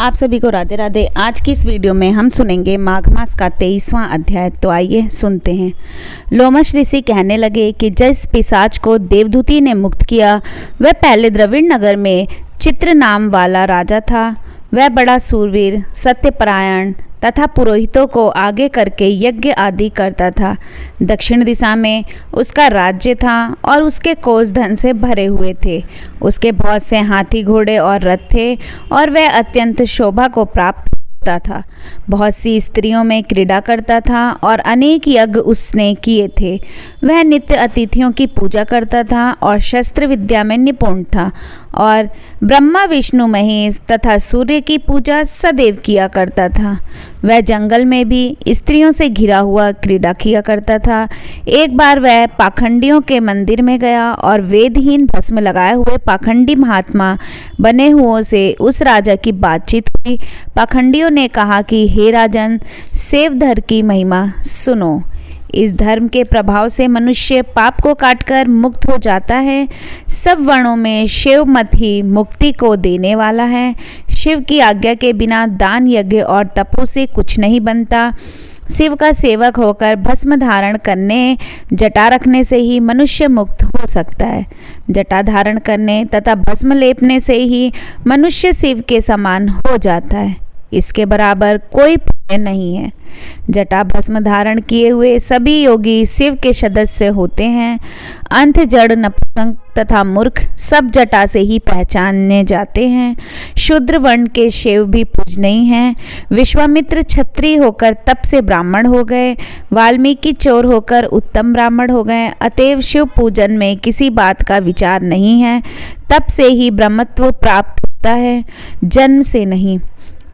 आप सभी को राधे राधे। आज की इस वीडियो में हम सुनेंगे माघ मास का 23वां अध्याय। तो आइए सुनते हैं। लोमश ऋषि कहने लगे कि जिस पिशाच को देवदूती ने मुक्त किया वह पहले द्रविड़ नगर में चित्र नाम वाला राजा था। वह बड़ा सूरवीर, सत्यपरायण तथा पुरोहितों को आगे करके यज्ञ आदि करता था। दक्षिण दिशा में उसका राज्य था और उसके कोष धन से भरे हुए थे। उसके बहुत से हाथी, घोड़े और रथ थे और वह अत्यंत शोभा को प्राप्त होता था। बहुत सी स्त्रियों में क्रीड़ा करता था और अनेक यज्ञ उसने किए थे। वह नित्य अतिथियों की पूजा करता था और शस्त्र विद्या में निपुण था और ब्रह्मा, विष्णु, महेश तथा सूर्य की पूजा सदैव किया करता था। वह जंगल में भी स्त्रियों से घिरा हुआ क्रीड़ा किया करता था। एक बार वह पाखंडियों के मंदिर में गया और वेदहीन भस्म लगाए हुए पाखंडी महात्मा बने हुओं से उस राजा की बातचीत हुई। पाखंडियों ने कहा कि हे राजन, सेवधर की महिमा सुनो। इस धर्म के प्रभाव से मनुष्य पाप को काटकर मुक्त हो जाता है। सब वर्णों में शिव मत ही मुक्ति को देने वाला है। शिव की आज्ञा के बिना दान, यज्ञ और तपों से कुछ नहीं बनता। शिव का सेवक होकर भस्म धारण करने, जटा रखने से ही मनुष्य मुक्त हो सकता है। जटा धारण करने तथा भस्म लेपने से ही मनुष्य शिव के समान हो जाता है। इसके बराबर कोई पुण्य नहीं है। जटा भस्म धारण किए हुए सभी योगी शिव के सदस्य होते हैं। अंत, जड़, नपुंसक तथा मूर्ख सब जटा से ही पहचाने जाते हैं। शूद्र वर्ण के शिव भी पूजनीय हैं। विश्वामित्र क्षत्रिय होकर तप से ब्राह्मण हो गए। वाल्मीकि चोर होकर उत्तम ब्राह्मण हो गए। अतएव शिव पूजन में किसी बात का विचार नहीं है। तप से ही ब्रह्मत्व प्राप्त होता है, जन्म से नहीं।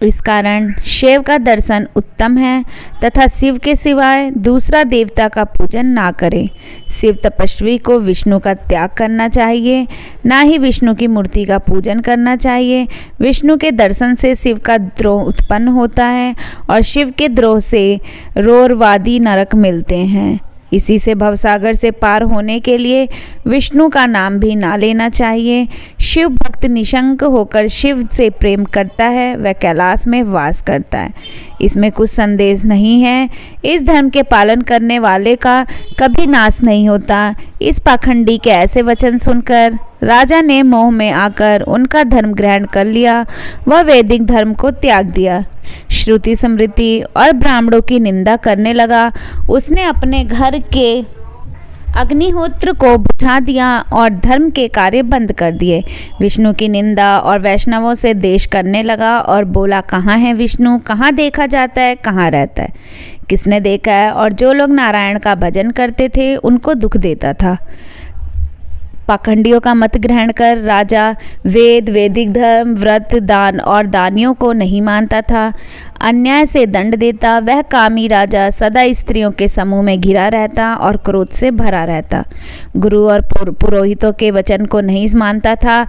इस कारण शिव का दर्शन उत्तम है तथा शिव के सिवाय दूसरा देवता का पूजन ना करें। शिव तपस्वी को विष्णु का त्याग करना चाहिए, ना ही विष्णु की मूर्ति का पूजन करना चाहिए। विष्णु के दर्शन से शिव का द्रोह उत्पन्न होता है और शिव के द्रोह से रोरवादी नरक मिलते हैं। इसी से भवसागर से पार होने के लिए विष्णु का नाम भी ना लेना चाहिए। शिव भक्त निशंक होकर शिव से प्रेम करता है, वह कैलाश में वास करता है। इसमें कुछ संदेह नहीं है। इस धर्म के पालन करने वाले का कभी नाश नहीं होता। इस पाखंडी के ऐसे वचन सुनकर राजा ने मोह में आकर उनका धर्म ग्रहण कर लिया। वह वैदिक धर्म को त्याग दिया, श्रुति, स्मृति और ब्राह्मणों की निंदा करने लगा। उसने अपने घर के अग्निहोत्र को बुझा दिया और धर्म के कार्य बंद कर दिए। विष्णु की निंदा और वैष्णवों से द्वेष करने लगा और बोला, कहाँ है विष्णु? कहाँ देखा जाता है? कहाँ रहता है? किसने देखा है? और जो लोग नारायण का भजन करते थे उनको दुख देता था। पाखंडियों का मत ग्रहण कर राजा वेद, वैदिक धर्म, व्रत, दान और दानियों को नहीं मानता था। अन्याय से दंड देता। वह कामी राजा सदा स्त्रियों के समूह में घिरा रहता और क्रोध से भरा रहता। गुरु और पुरोहितों के वचन को नहीं मानता था।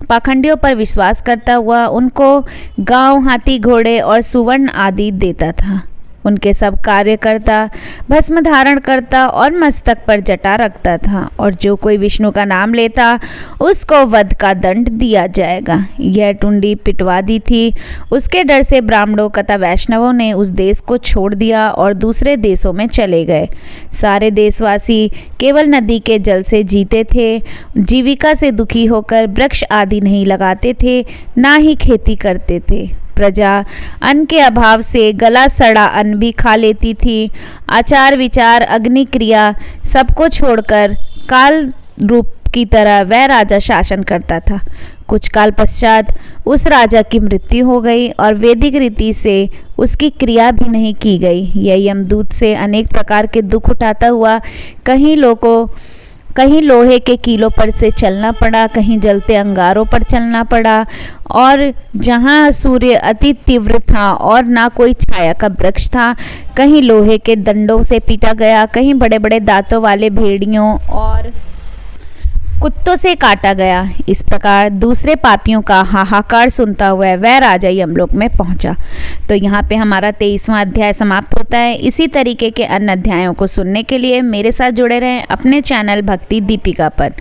पाखंडियों पर विश्वास करता हुआ उनको गांव, हाथी, घोड़े और सुवर्ण आदि देता था। उनके सब कार्य करता, भस्म धारण करता और मस्तक पर जटा रखता था। और जो कोई विष्णु का नाम लेता उसको वध का दंड दिया जाएगा। यह टुंडी पिटवा दी थी। उसके डर से ब्राह्मणों तथा वैष्णवों ने उस देश को छोड़ दिया और दूसरे देशों में चले गए। सारे देशवासी केवल नदी के जल से जीते थे। जीविका से दुखी होकर वृक्ष आदि नहीं लगाते थे, ना ही खेती करते थे। प्रजा अन्न के अभाव से गला सड़ा अन्न भी खा लेती थी। आचार, विचार, अग्नि क्रिया सबको छोड़कर काल रूप की तरह वह राजा शासन करता था। कुछ काल पश्चात उस राजा की मृत्यु हो गई और वैदिक रीति से उसकी क्रिया भी नहीं की गई। यह यमदूत से अनेक प्रकार के दुख उठाता हुआ कहीं लोहे के कीलों पर से चलना पड़ा, कहीं जलते अंगारों पर चलना पड़ा और जहाँ सूर्य अति तीव्र था और ना कोई छाया का वृक्ष था, कहीं लोहे के दंडों से पीटा गया, कहीं बड़े बड़े दांतों वाले भेड़ियों और कुत्तों से काटा गया। इस प्रकार दूसरे पापियों का हाहाकार सुनता हुआ वह राजा यमलोक में पहुंचा। तो यहाँ पे हमारा 23वां अध्याय समाप्त होता है। इसी तरीके के अन्य अध्यायों को सुनने के लिए मेरे साथ जुड़े रहें अपने चैनल भक्ति दीपिका पर।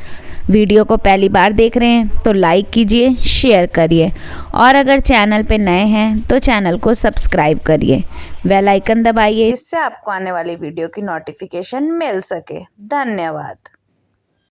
वीडियो को पहली बार देख रहे हैं तो लाइक कीजिए, शेयर करिए और अगर चैनल पे नए हैं तो चैनल को सब्सक्राइब करिए, बेल आइकन दबाइए जिससे आपको आने वाली वीडियो की नोटिफिकेशन मिल सके। धन्यवाद।